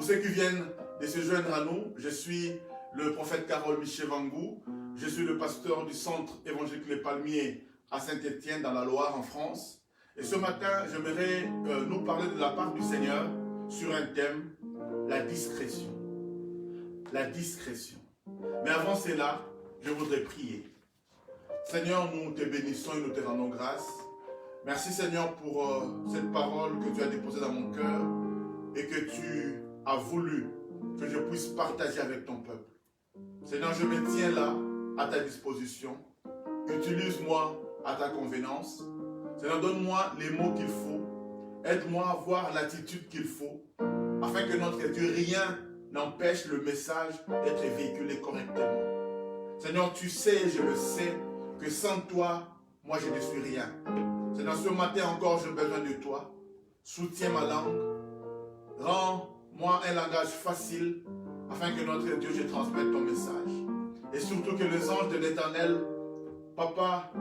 Pour ceux qui viennent de se joindre à nous, je suis le prophète Carole Michel Vangou. Je suis le pasteur du centre évangélique Les Palmiers à Saint-Étienne dans la Loire en France. Et ce matin, j'aimerais nous parler de la part du Seigneur sur un thème, la discrétion. La discrétion. Mais avant cela, je voudrais prier. Seigneur, nous te bénissons et nous te rendons grâce. Merci Seigneur pour cette parole que tu as déposée dans mon cœur et que tu as voulu que je puisse partager avec ton peuple. Seigneur, je me tiens là à ta disposition. Utilise-moi à ta convenance. Seigneur, donne-moi les mots qu'il faut. Aide-moi à avoir l'attitude qu'il faut afin que notre Dieu, rien n'empêche le message d'être véhiculé correctement. Seigneur, tu sais, je le sais, que sans toi, moi je ne suis rien. Seigneur, ce matin encore, j'ai besoin de toi. Soutiens ma langue. Rends-moi un langage facile afin que notre Dieu, je transmette ton message. Et surtout que les anges de l'Éternel, Papa,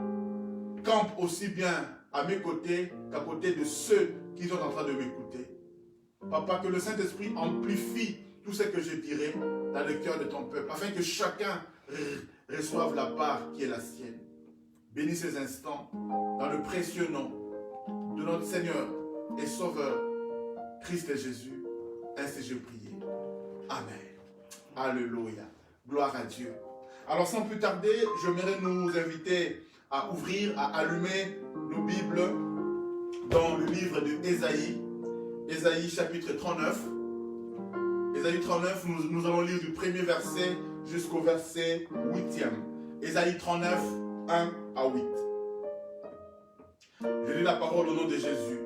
campent aussi bien à mes côtés qu'à côté de ceux qui sont en train de m'écouter. Papa, que le Saint-Esprit amplifie tout ce que je dirai dans le cœur de ton peuple, afin que chacun reçoive la part qui est la sienne. Bénis ces instants dans le précieux nom de notre Seigneur et Sauveur, Christ et Jésus. Ainsi je prie. Amen. Alléluia. Gloire à Dieu. Alors sans plus tarder, j'aimerais nous inviter à ouvrir, à allumer nos Bibles dans le livre de Ésaïe. Ésaïe chapitre 39. Ésaïe 39, nous allons lire du premier verset jusqu'au verset 8e. Ésaïe 39, 1 à 8. Je lis la parole au nom de Jésus.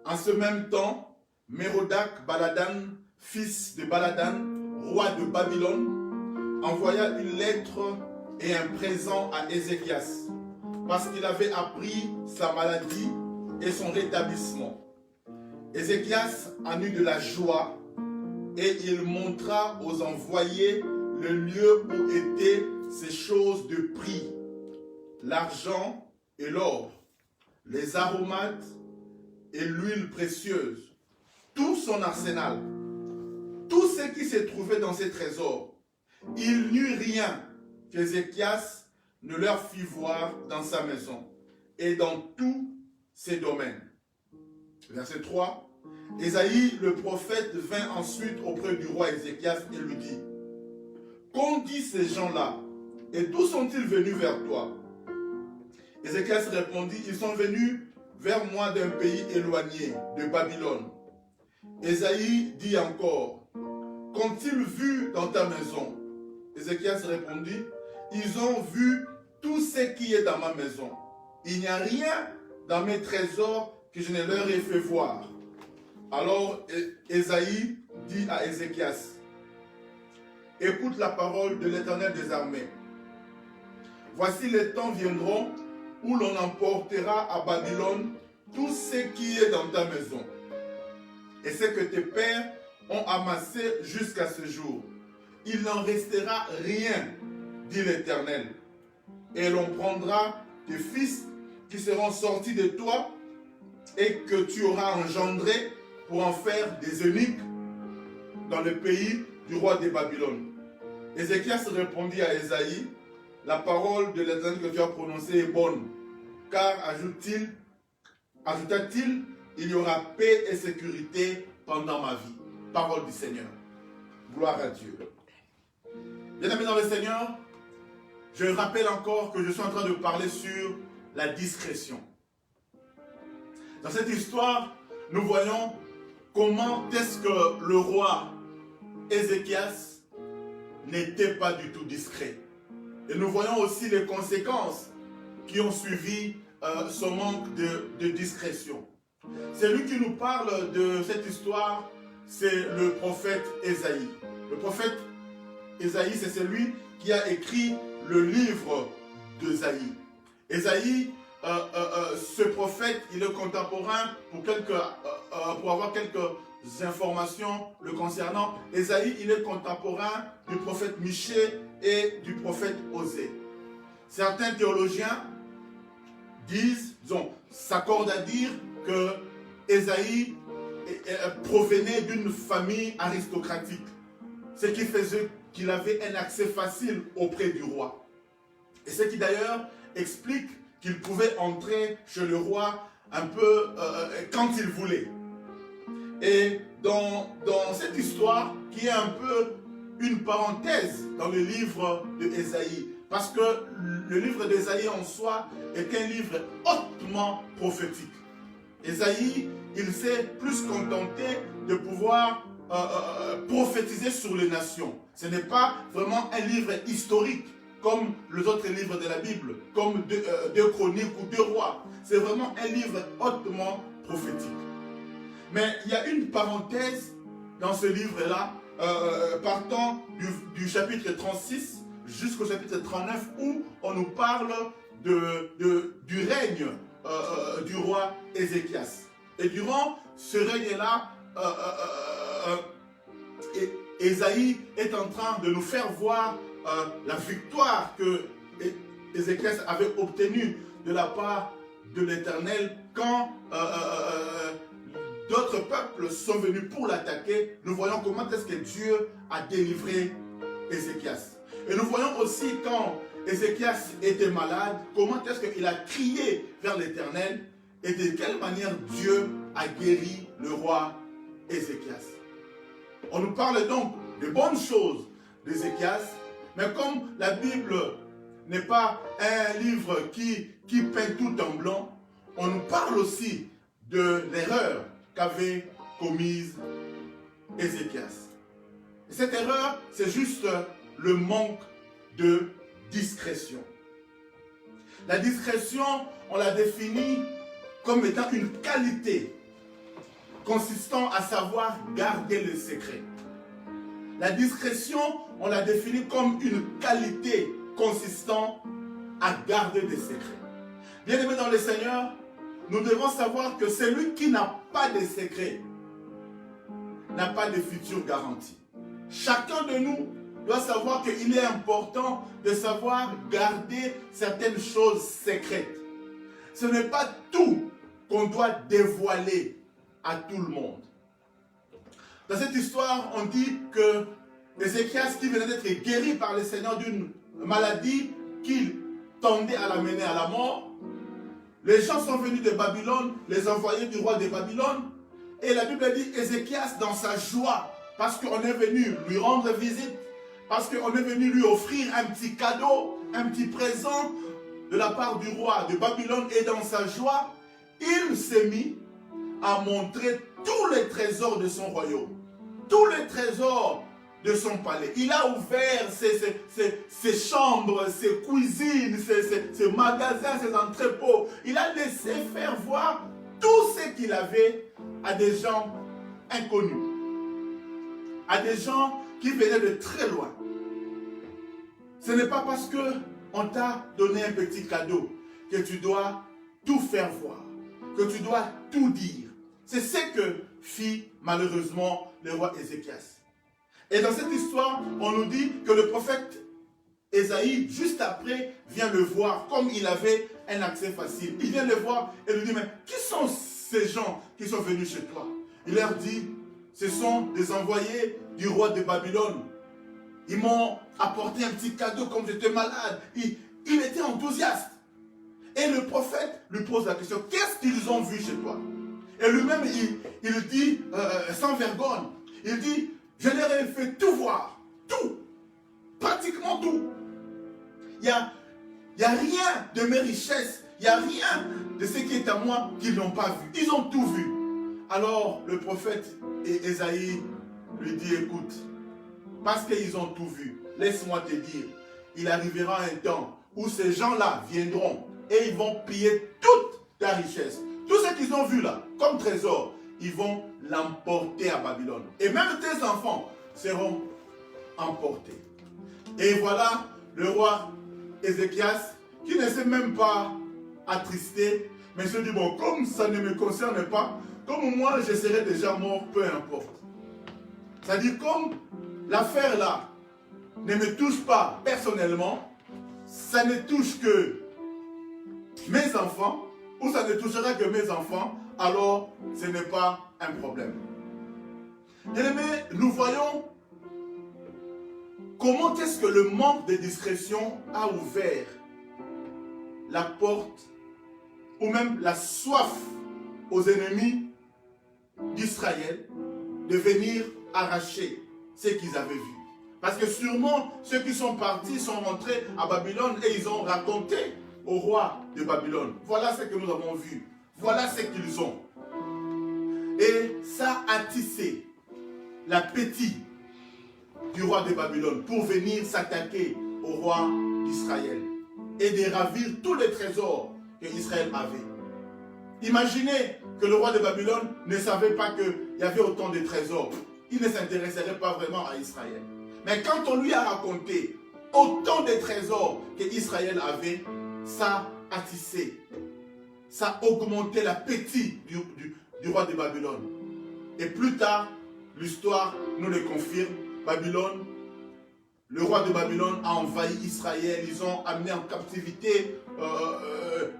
En ce même temps, Mérodach Baladan, fils de Baladan, roi de Babylone, envoya une lettre et un présent à Ézéchias, parce qu'il avait appris sa maladie et son rétablissement. Ézéchias en eut de la joie, et il montra aux envoyés le lieu où étaient ces choses de prix, l'argent et l'or, les aromates et l'huile précieuse, tout son arsenal, tout ce qui se trouvait dans ses trésors. Il n'eut rien qu'Ézéchias ne leur fit voir dans sa maison et dans tous ses domaines. Verset 3. Ésaïe le prophète vint ensuite auprès du roi Ézéchias et lui dit: qu'ont dit ces gens-là et d'où sont-ils venus vers toi? Ézéchias répondit: ils sont venus vers moi d'un pays éloigné, de Babylone. Ésaïe dit encore: qu'ont-ils vu dans ta maison? Ézéchias répondit: ils ont vu tout ce qui est dans ma maison. Il n'y a rien dans mes trésors que je ne leur ai fait voir. Alors Ésaïe dit à Ézéchias: écoute la parole de l'Éternel des armées. Voici les temps viendront où l'on emportera à Babylone tout ce qui est dans ta maison et ce que tes pères ont amassé jusqu'à ce jour. Il n'en restera rien, dit l'Éternel. Et l'on prendra tes fils qui seront sortis de toi et que tu auras engendrés pour en faire des eunuques dans le pays du roi de Babylone. Ézéchias répondit à Ésaïe: la parole de l'Éternel que tu as prononcée est bonne, car, ajouta-t-il, il y aura paix et sécurité pendant ma vie. Parole du Seigneur. Gloire à Dieu. Bien-aimés dans le Seigneur, je rappelle encore que je suis en train de parler sur la discrétion. Dans cette histoire, nous voyons comment est-ce que le roi Ézéchias n'était pas du tout discret. Et nous voyons aussi les conséquences qui ont suivi son manque de discrétion. C'est lui qui nous parle de cette histoire, c'est le prophète Ésaïe. Le prophète Ésaïe, c'est celui qui a écrit le livre d'Ésaïe. Ésaïe, ce prophète, il est contemporain pour avoir quelques informations le concernant. Ésaïe, il est contemporain du prophète Michée et du prophète Osée. Certains théologiens s'accordent à dire que Ésaïe provenait d'une famille aristocratique. Ce qui faisait qu'il avait un accès facile auprès du roi. Et ce qui d'ailleurs explique qu'il pouvait entrer chez le roi un peu quand il voulait. Et dans cette histoire, qui est un peu une parenthèse dans le livre d'Ésaïe, parce que le livre d'Ésaïe en soi est un livre hautement prophétique. Ésaïe, il s'est plus contenté de pouvoir prophétiser sur les nations. Ce n'est pas vraiment un livre historique comme les autres livres de la Bible, comme deux Chroniques ou deux Rois. C'est vraiment un livre hautement prophétique. Mais il y a une parenthèse dans ce livre-là, partant du chapitre 36 jusqu'au chapitre 39, où on nous parle du règne du roi Ézéchias. Et durant ce règne-là, Ésaïe est en train de nous faire voir la victoire que Ézéchias avait obtenue de la part de l'Éternel quand d'autres peuples sont venus pour l'attaquer. Nous voyons comment est-ce que Dieu a délivré Ézéchias. Et nous voyons aussi quand Ézéchias était malade, comment est-ce qu'il a crié vers l'Éternel et de quelle manière Dieu a guéri le roi Ézéchias. On nous parle donc de bonnes choses d'Ézéchias, mais comme la Bible n'est pas un livre qui peint tout en blanc, on nous parle aussi de l'erreur qu'avait commise Ézéchias. Et cette erreur, c'est juste le manque de discrétion. La discrétion, on la définit comme étant une qualité consistant à savoir garder le secret. La discrétion, on la définit comme une qualité consistant à garder des secrets. Bien-aimés dans le Seigneur, nous devons savoir que celui qui n'a pas de secret n'a pas de future garantie. Chacun de nous doit savoir qu'il est important de savoir garder certaines choses secrètes. Ce n'est pas tout qu'on doit dévoiler à tout le monde. Dans cette histoire, on dit que Ézéchias, qui venait d'être guéri par le Seigneur d'une maladie qui tendait à l'amener à la mort, les gens sont venus de Babylone, les envoyés du roi de Babylone, et la Bible dit Ézéchias dans sa joie, parce qu'on est venu lui rendre visite, parce qu'on est venu lui offrir un petit cadeau, un petit présent de la part du roi de Babylone, et dans sa joie, il s'est mis à montrer tous les trésors de son royaume, tous les trésors de son palais. Il a ouvert ses chambres, ses cuisines, ses magasins, ses entrepôts. Il a laissé faire voir tout ce qu'il avait à des gens inconnus, à des gens qui venaient de très loin. Ce n'est pas parce qu'on t'a donné un petit cadeau que tu dois tout faire voir, que tu dois tout dire. C'est ce que fit malheureusement le roi Ézéchias. Et dans cette histoire, on nous dit que le prophète Ésaïe, juste après, vient le voir, comme il avait un accès facile. Il vient le voir et lui dit, mais qui sont ces gens qui sont venus chez toi? Il leur dit, ce sont des envoyés du roi de Babylone. Ils m'ont apporté un petit cadeau comme j'étais malade. Il était enthousiaste. Et le prophète lui pose la question, qu'est-ce qu'ils ont vu chez toi? Et lui-même, il dit, sans vergogne, il dit, je leur ai fait tout voir, tout, pratiquement tout. Il n'y a rien de mes richesses, il n'y a rien de ce qui est à moi qu'ils n'ont pas vu. Ils ont tout vu. Alors le prophète Ésaïe lui dit, écoute, parce qu'ils ont tout vu, laisse-moi te dire, il arrivera un temps où ces gens-là viendront et ils vont piller toute ta richesse. Tout ce qu'ils ont vu là, comme trésor, ils vont l'emporter à Babylone. Et même tes enfants seront emportés. Et voilà le roi Ézéchias, qui ne s'est même pas attristé, mais se dit, bon, comme ça ne me concerne pas, comme moi je serai déjà mort, peu importe. C'est-à-dire, comme l'affaire là ne me touche pas personnellement, ça ne touche que mes enfants, ou ça ne touchera que mes enfants, alors ce n'est pas un problème. Bien-aimés, nous voyons comment est-ce que le manque de discrétion a ouvert la porte ou même la soif aux ennemis d'Israël de venir arracher ce qu'ils avaient vu. Parce que sûrement, ceux qui sont partis sont rentrés à Babylone et ils ont raconté au roi de Babylone. Voilà ce que nous avons vu. Voilà ce qu'ils ont. Et ça a tissé l'appétit du roi de Babylone pour venir s'attaquer au roi d'Israël et de ravir tous les trésors que Israël avait. Imaginez que le roi de Babylone ne savait pas qu'il y avait autant de trésors. Il ne s'intéresserait pas vraiment à Israël. Mais quand on lui a raconté autant de trésors qu'Israël avait, ça a tissé, ça a augmenté l'appétit du roi de Babylone. Et plus tard, l'histoire nous le confirme. Babylone, le roi de Babylone a envahi Israël. Ils ont amené en captivité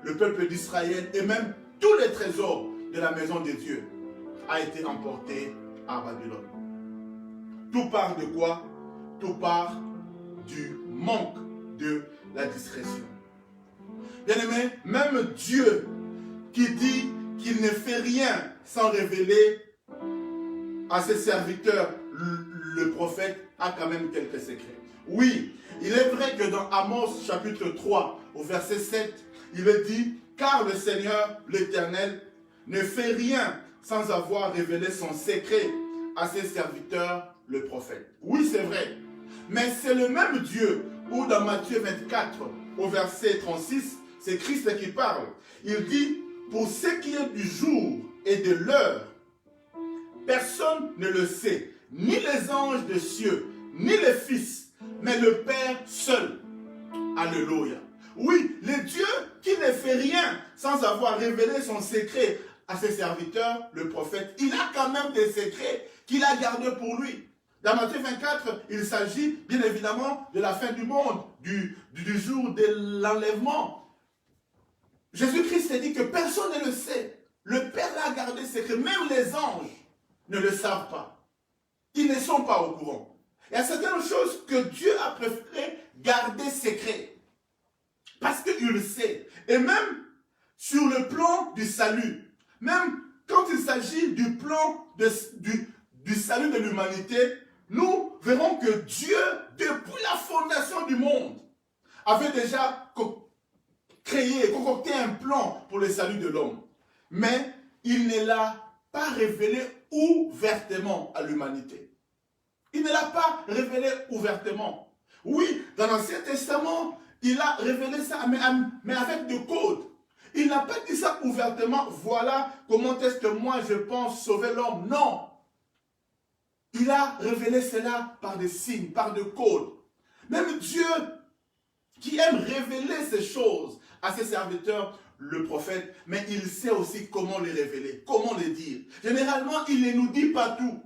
le peuple d'Israël. Et même tous les trésors de la maison de Dieu a été emporté à Babylone. Tout part de quoi? Tout part du manque de la discrétion. Bien-aimé, même Dieu qui dit qu'il ne fait rien sans révéler à ses serviteurs, le prophète, a quand même quelques secrets. Oui, il est vrai que dans Amos chapitre 3, au verset 7, il est dit « Car le Seigneur, l'Éternel, ne fait rien sans avoir révélé son secret à ses serviteurs, le prophète. » Oui, c'est vrai. Mais c'est le même Dieu où dans Matthieu 24, au verset 36, c'est Christ qui parle. Il dit « Pour ce qui est du jour et de l'heure, personne ne le sait, ni les anges des cieux, ni les fils, mais le Père seul. » Alléluia. Oui, le Dieu qui ne fait rien sans avoir révélé son secret à ses serviteurs, le prophète, il a quand même des secrets qu'il a gardés pour lui. Dans Matthieu 24, il s'agit bien évidemment de la fin du monde, du jour de l'enlèvement. Jésus-Christ a dit que personne ne le sait. Le Père l'a gardé secret. Même les anges ne le savent pas. Ils ne sont pas au courant. Il y a certaines choses que Dieu a préféré garder secret. Parce qu'il le sait. Et même sur le plan du salut, même quand il s'agit du plan du salut de l'humanité, nous verrons que Dieu, depuis la fondation du monde, avait déjà créé, concocté un plan pour le salut de l'homme. Mais il ne l'a pas révélé ouvertement à l'humanité. Il ne l'a pas révélé ouvertement. Oui, dans l'Ancien Testament, il a révélé ça, mais avec des codes. Il n'a pas dit ça ouvertement. Voilà comment est-ce que moi je pense sauver l'homme. Non. Il a révélé cela par des signes, par des codes. Même Dieu, qui aime révéler ces choses à ses serviteurs, le prophète, mais il sait aussi comment les révéler, comment les dire. Généralement, il ne nous dit pas tout.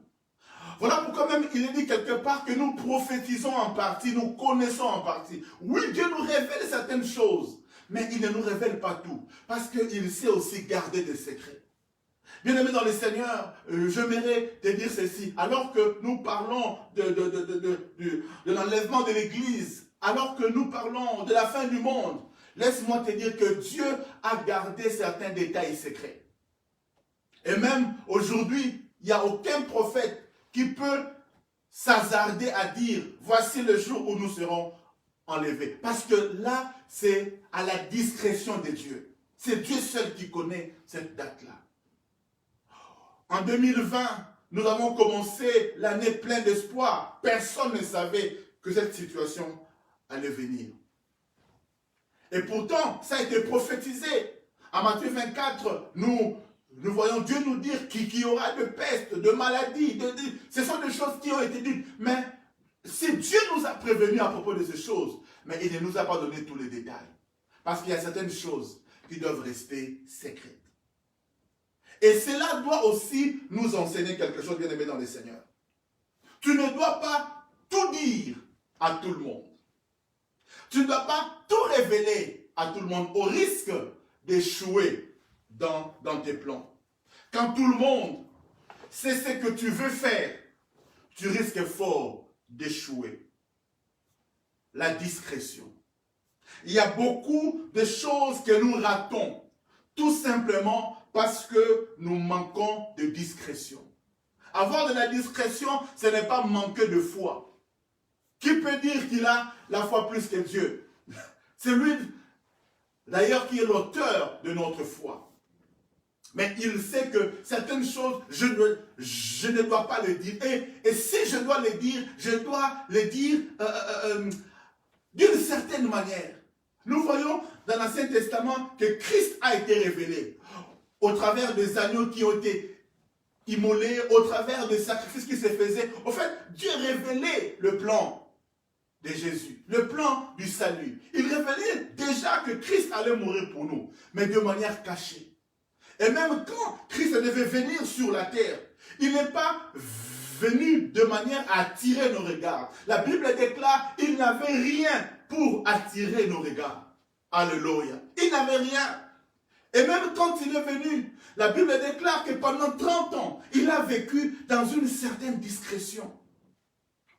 Voilà pourquoi même il est dit quelque part que nous prophétisons en partie, nous connaissons en partie. Oui, Dieu nous révèle certaines choses, mais il ne nous révèle pas tout, parce qu'il sait aussi garder des secrets. Bien-aimé dans le Seigneur, j'aimerais te dire ceci. Alors que nous parlons de l'enlèvement de l'Église, alors que nous parlons de la fin du monde, laisse-moi te dire que Dieu a gardé certains détails secrets. Et même aujourd'hui, il n'y a aucun prophète qui peut s'hasarder à dire « Voici le jour où nous serons enlevés ». Parce que là, c'est à la discrétion de Dieu. C'est Dieu seul qui connaît cette date-là. En 2020, nous avons commencé l'année pleine d'espoir. Personne ne savait que cette situation allait venir. Et pourtant, ça a été prophétisé. En Matthieu 24, nous voyons Dieu nous dire qu'il y aura de peste, de maladies. Ce sont des choses qui ont été dites. Mais si Dieu nous a prévenus à propos de ces choses, mais il ne nous a pas donné tous les détails. Parce qu'il y a certaines choses qui doivent rester secrètes. Et cela doit aussi nous enseigner quelque chose, bien aimé dans le Seigneur. Tu ne dois pas tout dire à tout le monde. Tu ne dois pas tout révéler à tout le monde au risque d'échouer dans tes plans. Quand tout le monde sait ce que tu veux faire, tu risques fort d'échouer. La discrétion. Il y a beaucoup de choses que nous ratons, tout simplement parce que nous manquons de discrétion. Avoir de la discrétion, ce n'est pas manquer de foi. Qui peut dire qu'il a la foi plus que Dieu? C'est lui, d'ailleurs, qui est l'auteur de notre foi. Mais il sait que certaines choses, je ne dois pas le dire. Et si je dois les dire, je dois les dire d'une certaine manière. Nous voyons dans l'Ancien Testament que Christ a été révélé au travers des agneaux qui ont été immolés, au travers des sacrifices qui se faisaient. En fait, Dieu révélait le plan de Jésus, le plan du salut. Il révélait déjà que Christ allait mourir pour nous, mais de manière cachée. Et même quand Christ devait venir sur la terre, il n'est pas venu de manière à attirer nos regards. La Bible déclare qu'il n'avait rien pour attirer nos regards. Alléluia. Il n'avait rien. Et même quand il est venu, la Bible déclare que pendant 30 ans, il a vécu dans une certaine discrétion.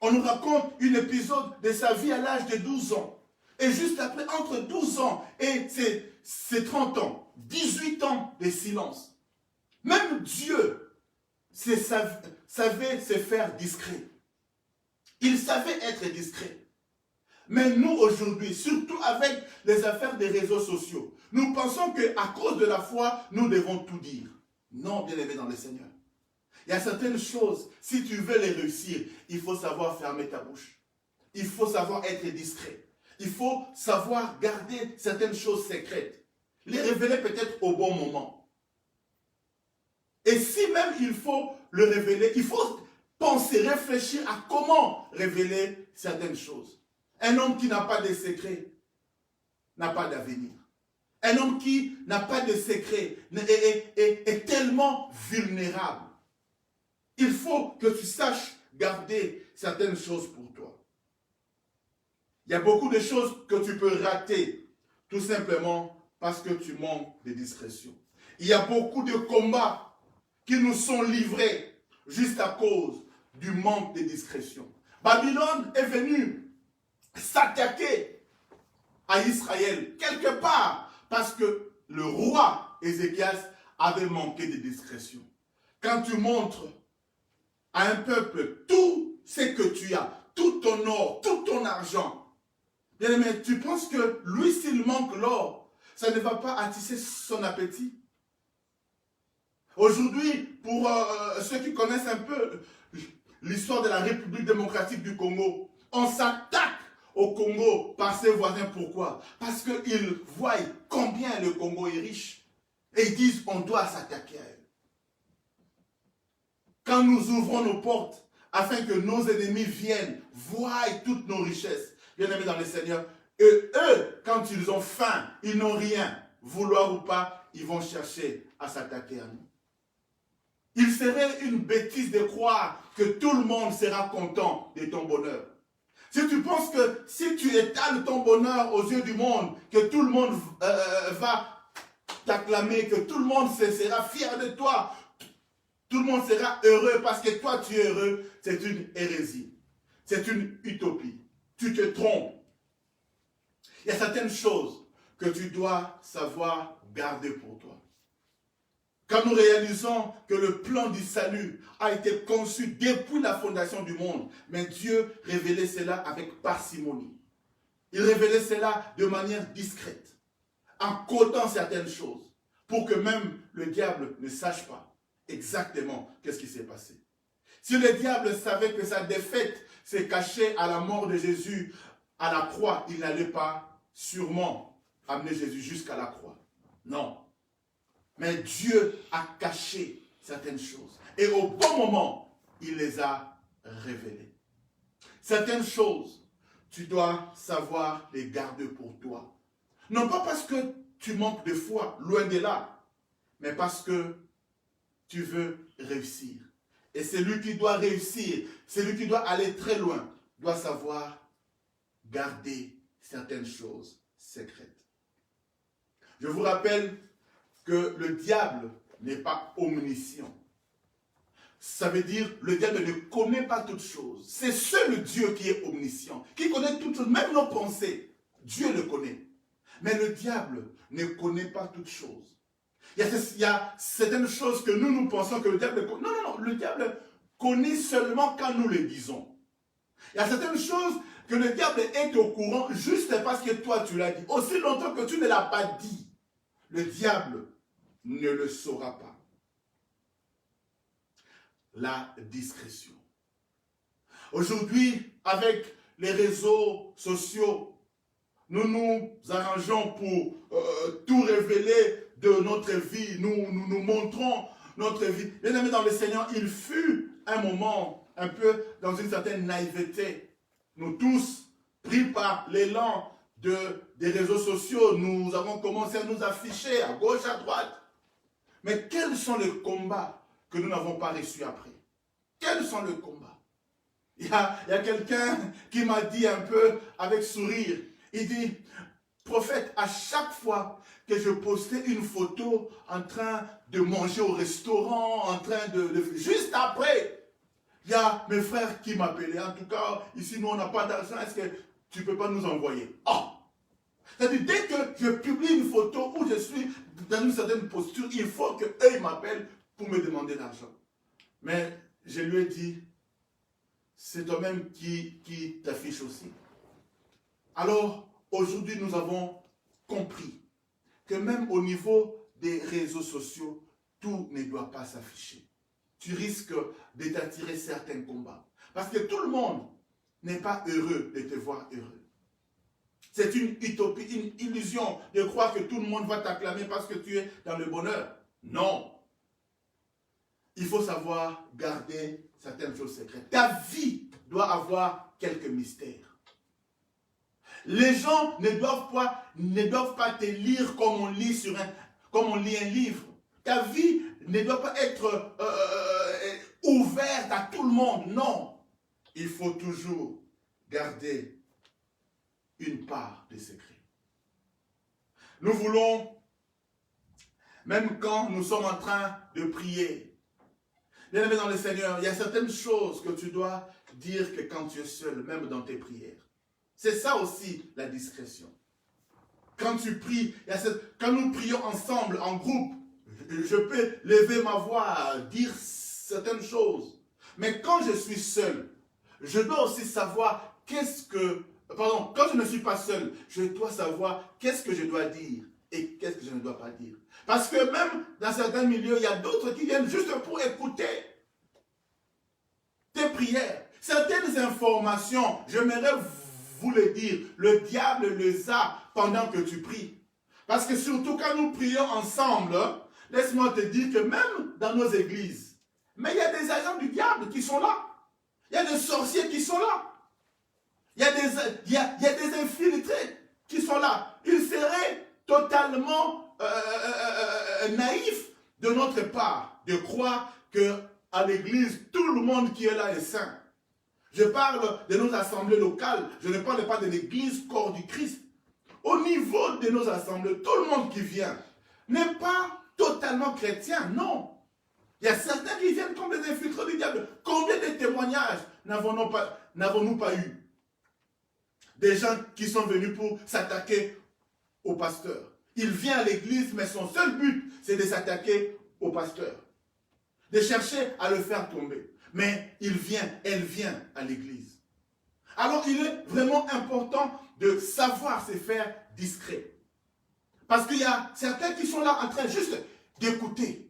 On nous raconte un épisode de sa vie à l'âge de 12 ans. Et juste après, entre 12 ans et ces 30 ans, 18 ans de silence. Même Dieu savait se faire discret. Il savait être discret. Mais nous aujourd'hui, surtout avec les affaires des réseaux sociaux, nous pensons qu'à cause de la foi, nous devons tout dire. Non, bien aimé dans le Seigneur. Il y a certaines choses, si tu veux les réussir, il faut savoir fermer ta bouche. Il faut savoir être discret. Il faut savoir garder certaines choses secrètes. Les révéler peut-être au bon moment. Et si même il faut le révéler, il faut penser, réfléchir à comment révéler certaines choses. Un homme qui n'a pas de secret n'a pas d'avenir. Un homme qui n'a pas de secret est tellement vulnérable. Il faut que tu saches garder certaines choses pour toi. Il y a beaucoup de choses que tu peux rater, tout simplement parce que tu manques de discrétion. Il y a beaucoup de combats qui nous sont livrés juste à cause du manque de discrétion. Babylone est venue s'attaquer à Israël quelque part parce que le roi Ézéchias avait manqué de discrétion. Quand tu montres à un peuple tout ce que tu as, tout ton or, tout ton argent, bien aimé, tu penses que lui, s'il manque l'or, ça ne va pas attiser son appétit? Aujourd'hui, pour ceux qui connaissent un peu l'histoire de la République démocratique du Congo, on s'attaque au Congo par ses voisins. Pourquoi? Parce qu'ils voient combien le Congo est riche. Et ils disent on doit s'attaquer à eux. Quand nous ouvrons nos portes afin que nos ennemis viennent, voient toutes nos richesses, bien aimés dans le Seigneur, et eux, quand ils ont faim, ils n'ont rien, vouloir ou pas, ils vont chercher à s'attaquer à nous. Il serait une bêtise de croire que tout le monde sera content de ton bonheur. Si tu penses que si tu étales ton bonheur aux yeux du monde, que tout le monde va t'acclamer, que tout le monde sera fier de toi, tout le monde sera heureux parce que toi tu es heureux, c'est une hérésie. C'est une utopie. Tu te trompes. Il y a certaines choses que tu dois savoir garder pour toi. Quand nous réalisons que le plan du salut a été conçu depuis la fondation du monde, mais Dieu révélait cela avec parcimonie. Il révélait cela de manière discrète, en codant certaines choses, pour que même le diable ne sache pas exactement qu'est-ce qui s'est passé. Si le diable savait que sa défaite s'est cachée à la mort de Jésus à la croix, il n'allait pas sûrement amener Jésus jusqu'à la croix. Non. Mais Dieu a caché certaines choses. Et au bon moment, il les a révélées. Certaines choses, tu dois savoir les garder pour toi. Non pas parce que tu manques de foi, loin de là, mais parce que tu veux réussir. Et celui qui doit réussir, celui qui doit aller très loin, doit savoir garder certaines choses secrètes. Je vous rappelle que le diable n'est pas omniscient. ça veut dire le diable ne connaît pas toutes choses. C'est seul Dieu qui est omniscient, qui connaît toutes choses, même nos pensées. Dieu le connaît. Mais le diable ne connaît pas toutes choses. Il y a certaines choses que nous pensons que le diable connaît. Non, le diable connaît seulement quand nous le disons. Il y a certaines choses que le diable est au courant juste parce que toi tu l'as dit. Aussi longtemps que tu ne l'as pas dit, le diable ne le saura pas. La discrétion. Aujourd'hui, avec les réseaux sociaux, nous nous arrangeons pour tout révéler de notre vie. Nous montrons notre vie. Bien aimé dans le Seigneur, il fut un moment un peu dans une certaine naïveté. Nous tous, pris par l'élan des réseaux sociaux, nous avons commencé à nous afficher à gauche, à droite. Mais quels sont les combats que nous n'avons pas reçus après? Quels sont les combats? Il y a quelqu'un qui m'a dit un peu avec sourire, il dit, prophète, à chaque fois que je postais une photo en train de manger au restaurant, en train juste après, il y a mes frères qui m'appelaient. En tout cas, ici, nous, on n'a pas d'argent. Est-ce que tu ne peux pas nous envoyer? Oh! C'est-à-dire, dès que je publie une photo où je suis dans une certaine posture, il faut qu'eux, ils m'appellent pour me demander l'argent. Mais je lui ai dit, c'est toi-même qui t'affiche aussi. Alors, aujourd'hui, nous avons compris que même au niveau des réseaux sociaux, tout ne doit pas s'afficher. Tu risques de t'attirer certains combats. Parce que tout le monde n'est pas heureux de te voir heureux. C'est une utopie, une illusion de croire que tout le monde va t'acclamer parce que tu es dans le bonheur. Non. Il faut savoir garder certaines choses secrètes. Ta vie doit avoir quelques mystères. Les gens ne doivent pas te lire comme on lit un livre. Ta vie ne doit pas être ouverte à tout le monde. Non. Il faut toujours garder une part de secret. Nous voulons, même quand nous sommes en train de prier, bien aimé dans le Seigneur, il y a certaines choses que tu dois dire que quand tu es seul, même dans tes prières. C'est ça aussi la discrétion. Quand tu pries, quand nous prions ensemble, en groupe, je peux lever ma voix, dire certaines choses. Mais quand je suis seul, je dois aussi savoir quand je ne suis pas seul, je dois savoir qu'est-ce que je dois dire et qu'est-ce que je ne dois pas dire. Parce que même dans certains milieux, il y a d'autres qui viennent juste pour écouter tes prières. Certaines informations, j'aimerais vous le dire, le diable les a pendant que tu pries. Parce que surtout quand nous prions ensemble, laisse-moi te dire que même dans nos églises, mais il y a des agents du diable qui sont là. Il y a des sorciers qui sont là. Il y a des infiltrés qui sont là. Il serait totalement naïf de notre part de croire qu'à l'église, tout le monde qui est là est saint. Je parle de nos assemblées locales. Je ne parle pas de l'église corps du Christ. Au niveau de nos assemblées, tout le monde qui vient n'est pas totalement chrétien, non. Il y a certains qui viennent comme des infiltrés du diable. Combien de témoignages n'avons-nous pas eu? Des gens qui sont venus pour s'attaquer au pasteur. Il vient à l'église, mais son seul but, c'est de s'attaquer au pasteur. De chercher à le faire tomber. Mais elle vient à l'église. Alors il est vraiment important de savoir se faire discret. Parce qu'il y a certains qui sont là en train juste d'écouter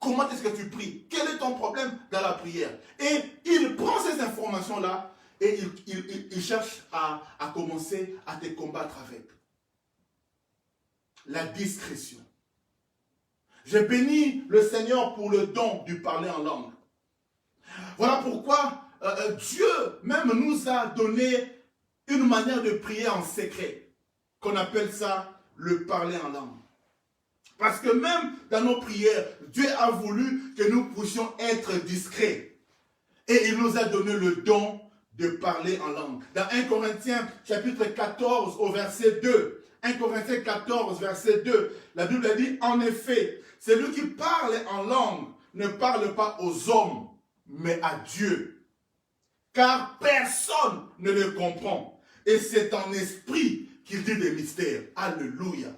comment est-ce que tu pries, quel est ton problème dans la prière. Et il prend ces informations-là et il cherche à commencer à te combattre avec. La discrétion. Je bénis le Seigneur pour le don du parler en langue. Voilà pourquoi Dieu même nous a donné une manière de prier en secret, qu'on appelle ça le parler en langue. Parce que même dans nos prières, Dieu a voulu que nous puissions être discrets. Et il nous a donné le don de parler en langue. Dans 1 Corinthiens chapitre 14 au verset 2, 1 Corinthiens 14 verset 2, la Bible a dit, en effet, celui qui parle en langue ne parle pas aux hommes, mais à Dieu. Car personne ne le comprend. Et c'est en esprit qu'il dit des mystères. Alléluia.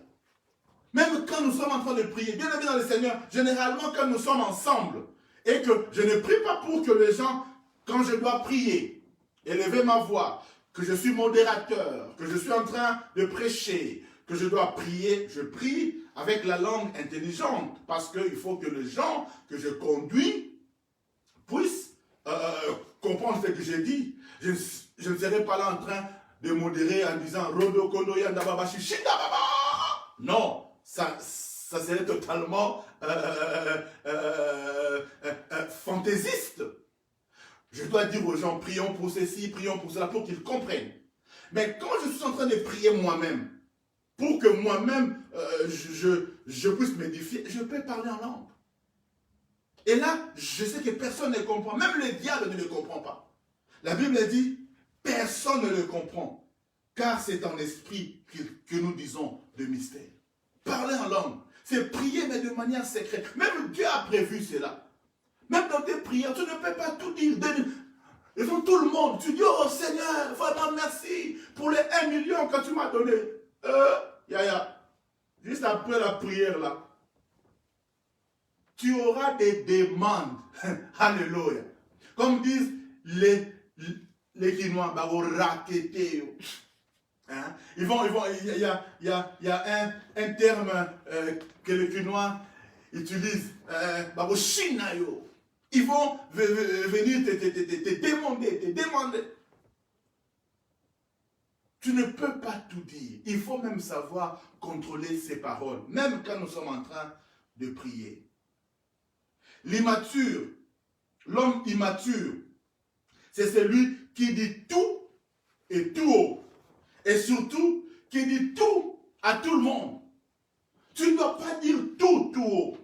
Même quand nous sommes en train de prier, bien aimé dans le Seigneur, généralement quand nous sommes ensemble, et que je ne prie pas pour que les gens, quand je dois prier, élever ma voix, que je suis modérateur, que je suis en train de prêcher, que je dois prier, je prie avec la langue intelligente, parce qu'il faut que les gens que je conduis puissent comprendre ce que j'ai dit. Je ne serai pas là en train de modérer en disant Rodo Kondo Yandababashi Shindababa. Non, ça serait totalement fantaisiste. Je dois dire aux gens, prions pour ceci, prions pour cela, pour qu'ils comprennent. Mais quand je suis en train de prier moi-même, pour que moi-même, je puisse m'édifier, je peux parler en langue. Et là, je sais que personne ne comprend. Même le diable ne le comprend pas. La Bible dit, personne ne le comprend. Car c'est en esprit que nous disons de mystère. Parler en langue, c'est prier, mais de manière secrète. Même Dieu a prévu cela. Même dans tes prières, tu ne peux pas tout dire. Devant tout le monde, tu dis, oh Seigneur, vraiment merci pour les 1 million que tu m'as donné. Juste après la prière là, tu auras des demandes. Alléluia. Comme disent les Chinois, hein? Il y a un terme que les Chinois utilisent. Ils vont venir te demander. Tu ne peux pas tout dire. Il faut même savoir contrôler ses paroles, même quand nous sommes en train de prier. L'immature, l'homme immature, c'est celui qui dit tout et tout haut. Et surtout, qui dit tout à tout le monde. Tu ne dois pas dire tout haut.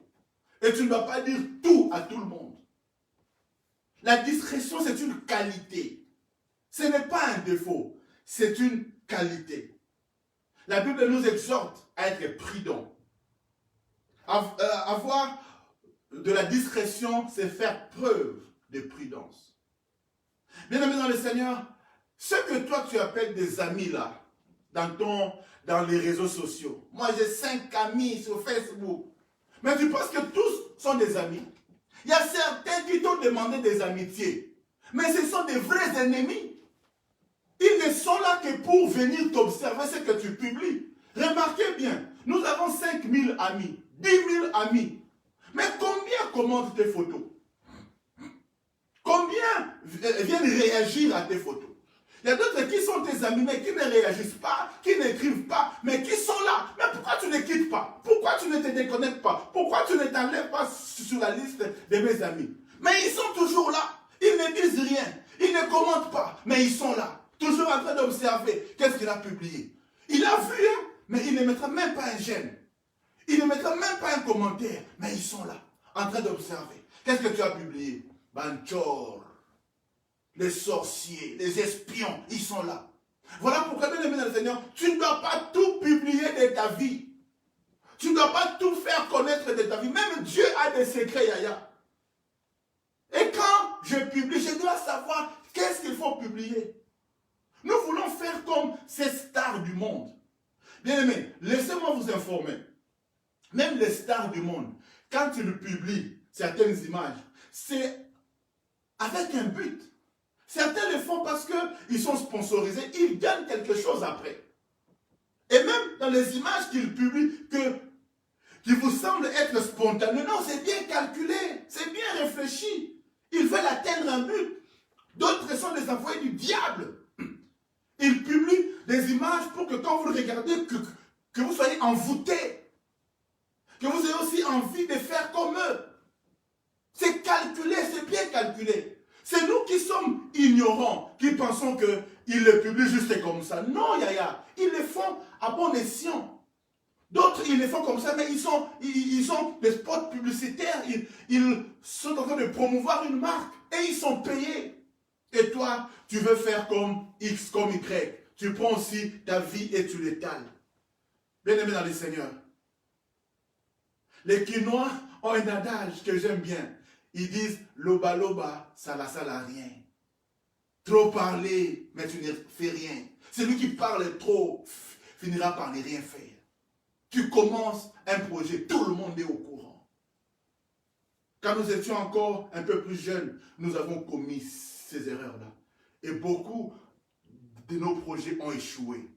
Et tu ne dois pas dire tout à tout le monde. La discrétion, c'est une qualité. Ce n'est pas un défaut. C'est une qualité. La Bible nous exhorte à être prudents. Avoir de la discrétion, c'est faire preuve de prudence. Bien aimé dans le Seigneur, ce que toi tu appelles des amis là, dans les réseaux sociaux. Moi j'ai 5 amis sur Facebook. Mais tu penses que tous sont des amis? Il y a certains qui t'ont demandé des amitiés. Mais ce sont des vrais ennemis. Ils ne sont là que pour venir t'observer ce que tu publies. Remarquez bien, nous avons 5 000 amis, 10 000 amis. Mais combien commentent tes photos? Combien viennent réagir à tes photos? Il y a d'autres qui sont tes amis, mais qui ne réagissent pas, qui n'écrivent pas, mais qui sont là. Mais pourquoi tu ne quittes pas? Pourquoi tu ne te déconnectes pas? Pourquoi tu ne t'enlèves pas sur la liste de mes amis? Mais ils sont toujours là. Ils ne disent rien. Ils ne commentent pas, mais ils sont là. Toujours en train d'observer. Qu'est-ce qu'il a publié? Il a vu, hein, mais il ne mettra même pas un j'aime. Il ne mettra même pas un commentaire, mais ils sont là, en train d'observer. Qu'est-ce que tu as publié? Banchor, les sorciers, les espions, ils sont là. Voilà pourquoi, bien aimé dans le Seigneur, tu ne dois pas tout publier de ta vie. Tu ne dois pas tout faire connaître de ta vie. Même Dieu a des secrets, Yaya. Et quand je publie, je dois savoir qu'est-ce qu'il faut publier. Nous voulons faire comme ces stars du monde. Bien aimé, laissez-moi vous informer. Même les stars du monde, quand ils publient certaines images, c'est avec un but. Certains le font parce qu'ils sont sponsorisés, ils gagnent quelque chose après. Et même dans les images qu'ils publient, qui vous semblent être spontanées, non, c'est bien calculé, c'est bien réfléchi. Ils veulent atteindre un but. D'autres sont des envoyés du diable. Ils publient des images pour que quand vous le regardez, que vous soyez envoûtés. Que vous ayez aussi envie de faire comme eux. C'est calculé, c'est bien calculé. C'est nous qui sommes ignorants, qui pensons qu'ils le publient juste comme ça. Non, Yaya, ils le font à bon escient. D'autres, ils le font comme ça, mais ils ont des spots publicitaires, ils sont en train de promouvoir une marque et ils sont payés. Et toi, tu veux faire comme X, comme Y. Tu prends aussi ta vie et tu l'étales. Bien aimé dans le Seigneur. Les Quinois ont un adage que j'aime bien. Ils disent loba loba, sala sala rien. Trop parler, mais tu ne fais rien. Celui qui parle trop finira par ne rien faire. Tu commences un projet, tout le monde est au courant. Quand nous étions encore un peu plus jeunes, nous avons commis ces erreurs-là. Et beaucoup de nos projets ont échoué.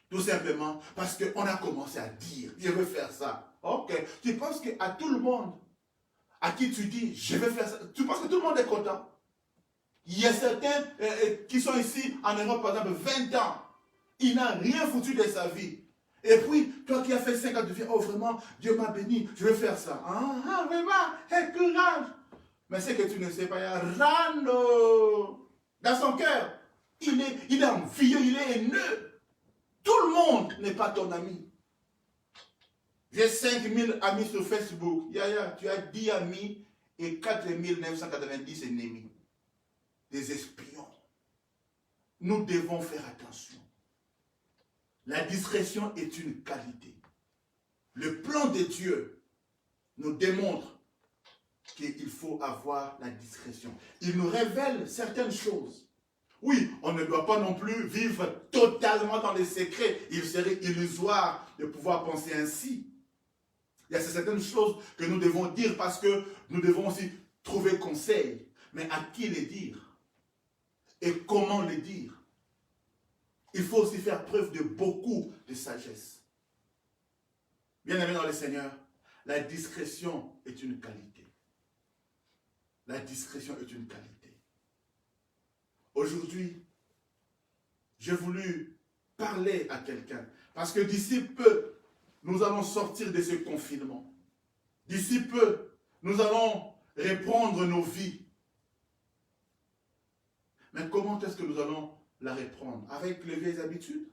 Tout simplement parce qu'on a commencé à dire, je veux faire ça. Ok, tu penses qu'à tout le monde, à qui tu dis, je vais faire ça, tu penses que tout le monde est content? Il y a certains qui sont ici en Europe, par exemple, 20 ans. Il n'a rien foutu de sa vie. Et puis, toi qui as fait 5 ans, tu dis, oh vraiment, Dieu m'a béni, je vais faire ça. Ah, vraiment, courage. Mais c'est que tu ne sais pas, il y a Rano. Dans son cœur, il est envieux, il est haineux. Tout le monde n'est pas ton ami. J'ai 5000 amis sur Facebook. Yaya, tu as 10 amis et 4990 ennemis. Des espions. Nous devons faire attention. La discrétion est une qualité. Le plan de Dieu nous démontre qu'il faut avoir la discrétion. Il nous révèle certaines choses. Oui, on ne doit pas non plus vivre totalement dans les secrets. Il serait illusoire de pouvoir penser ainsi. Il y a certaines choses que nous devons dire parce que nous devons aussi trouver conseil. Mais à qui les dire? Et comment les dire? Il faut aussi faire preuve de beaucoup de sagesse. Bien-aimés dans le Seigneur, la discrétion est une qualité. La discrétion est une qualité. Aujourd'hui, j'ai voulu parler à quelqu'un. Parce que d'ici peu, nous allons sortir de ce confinement. D'ici peu, nous allons reprendre nos vies. Mais comment est-ce que nous allons la reprendre? Avec les vieilles habitudes?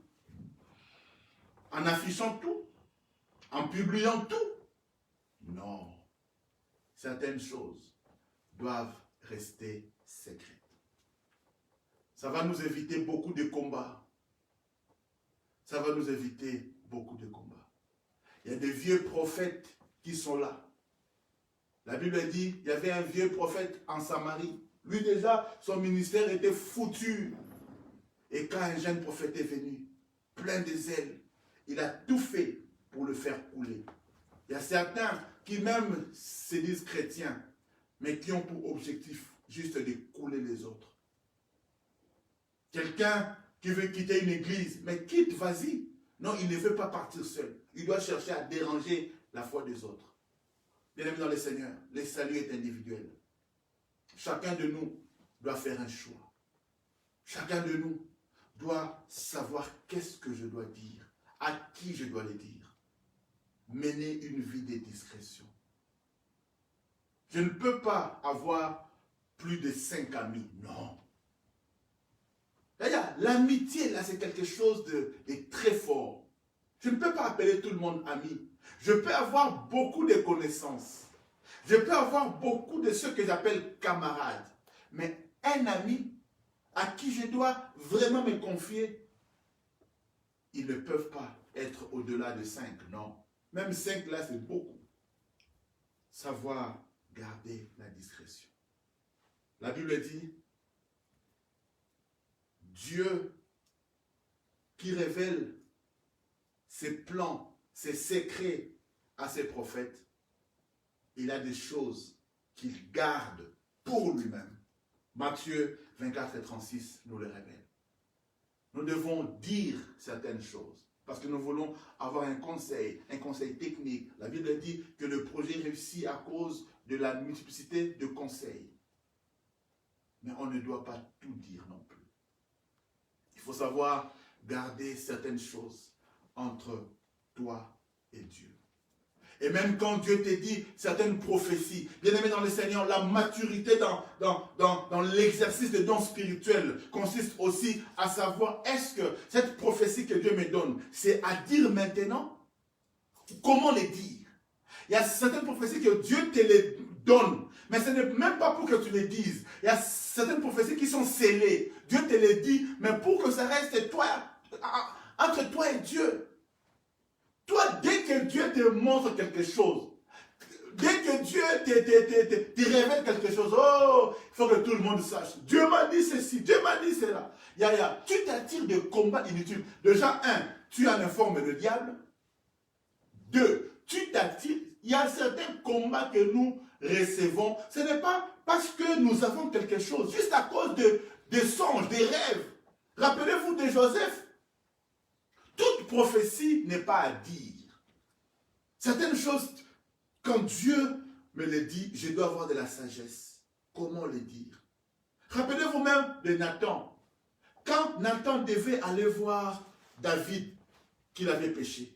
En affichant tout? En publiant tout? Non. Certaines choses doivent rester secrètes. Ça va nous éviter beaucoup de combats. Ça va nous éviter beaucoup de combats. Il y a des vieux prophètes qui sont là. La Bible dit, il y avait un vieux prophète en Samarie. Lui déjà, son ministère était foutu. Et quand un jeune prophète est venu, plein de zèle, il a tout fait pour le faire couler. Il y a certains qui même se disent chrétiens, mais qui ont pour objectif juste de couler les autres. Quelqu'un qui veut quitter une église, mais quitte, vas-y. Non, il ne veut pas partir seul. Il doit chercher à déranger la foi des autres. Bien-aimés dans le Seigneur, le salut est individuel. Chacun de nous doit faire un choix. Chacun de nous doit savoir qu'est-ce que je dois dire, à qui je dois le dire. Mener une vie de discrétion. Je ne peux pas avoir plus de 5 amis, non. D'ailleurs, l'amitié, là, c'est quelque chose de très fort. Je ne peux pas appeler tout le monde ami. Je peux avoir beaucoup de connaissances. Je peux avoir beaucoup de ceux que j'appelle camarades. Mais un ami à qui je dois vraiment me confier, ils ne peuvent pas être au-delà de 5, non. Même 5 là, c'est beaucoup. Savoir garder la discrétion. La Bible dit, Dieu qui révèle ses plans, ses secrets à ses prophètes, il a des choses qu'il garde pour lui-même. Matthieu 24 et 36 nous le révèle. Nous devons dire certaines choses parce que nous voulons avoir un conseil technique. La Bible dit que le projet réussit à cause de la multiplicité de conseils. Mais on ne doit pas tout dire non plus. Il faut savoir garder certaines choses entre toi et Dieu. Et même quand Dieu te dit certaines prophéties, bien aimé dans le Seigneur, la maturité dans l'exercice des dons spirituels consiste aussi à savoir, est-ce que cette prophétie que Dieu me donne, c'est à dire maintenant? Comment les dire? Il y a certaines prophéties que Dieu te les donne, mais ce n'est même pas pour que tu les dises. Il y a certaines prophéties qui sont scellées. Dieu te les dit, mais pour que ça reste toi, entre toi et Dieu. Toi, dès que Dieu te montre quelque chose, Dès que Dieu te révèle quelque chose, oh, il faut que tout le monde sache. Dieu m'a dit ceci, Dieu m'a dit cela. Tu t'attires de combats inutiles. Déjà, tu en informes le diable. 2, tu t'attires. Il y a certains combats que nous recevons. Ce n'est pas parce que nous avons quelque chose, juste à cause de songes, des rêves. Rappelez-vous de Joseph. Toute prophétie n'est pas à dire. Certaines choses, quand Dieu me les dit, je dois avoir de la sagesse. Comment les dire? Rappelez-vous même de Nathan. Quand Nathan devait aller voir David qu'il avait péché,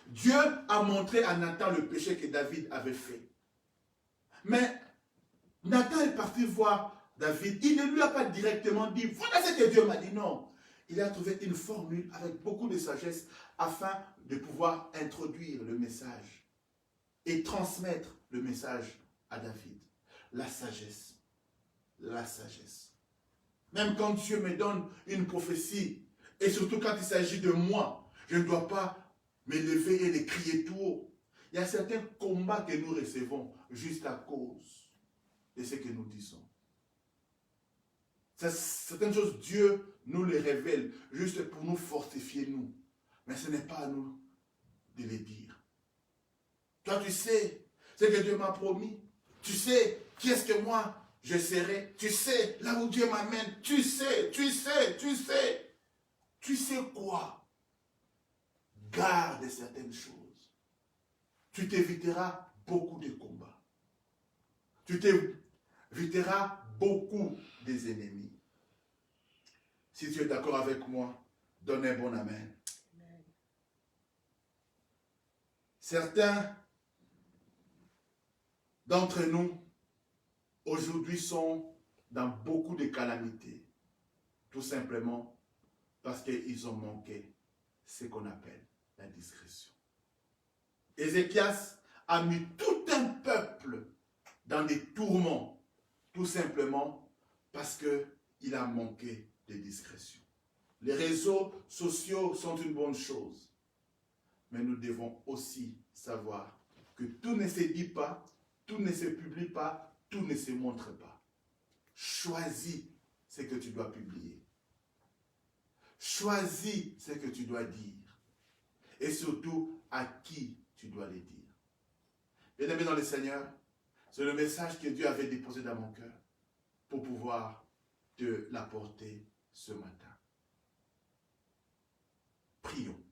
Dieu a montré à Nathan le péché que David avait fait. Mais Nathan est parti voir David. Il ne lui a pas directement dit, voilà ce que Dieu m'a dit. Non. Il a trouvé une formule avec beaucoup de sagesse afin de pouvoir introduire le message et transmettre le message à David. La sagesse. La sagesse. Même quand Dieu me donne une prophétie, et surtout quand il s'agit de moi, je ne dois pas me lever et les crier tout haut. Il y a certains combats que nous recevons juste à cause de ce que nous disons. Certaines choses, Dieu nous les révèle juste pour nous fortifier, nous. Mais ce n'est pas à nous de les dire. Toi, tu sais ce que Dieu m'a promis. Tu sais qui est-ce que moi je serai. Tu sais là où Dieu m'amène. Tu sais. Tu sais quoi? Garde certaines choses. Tu t'éviteras beaucoup de combats. Tu t'éviteras beaucoup des ennemis. Si tu es d'accord avec moi, donne un bon amen. Certains d'entre nous, aujourd'hui, sont dans beaucoup de calamités. Tout simplement parce qu'ils ont manqué ce qu'on appelle la discrétion. Ézéchias a mis tout un peuple dans des tourments, tout simplement parce qu'il a manqué de discrétion. Les réseaux sociaux sont une bonne chose, mais nous devons aussi savoir que tout ne se dit pas, tout ne se publie pas, tout ne se montre pas. Choisis ce que tu dois publier. Choisis ce que tu dois dire. Et surtout, à qui tu dois les dire. Bien-aimés dans le Seigneur, c'est le message que Dieu avait déposé dans mon cœur pour pouvoir te l'apporter ce matin. Prions.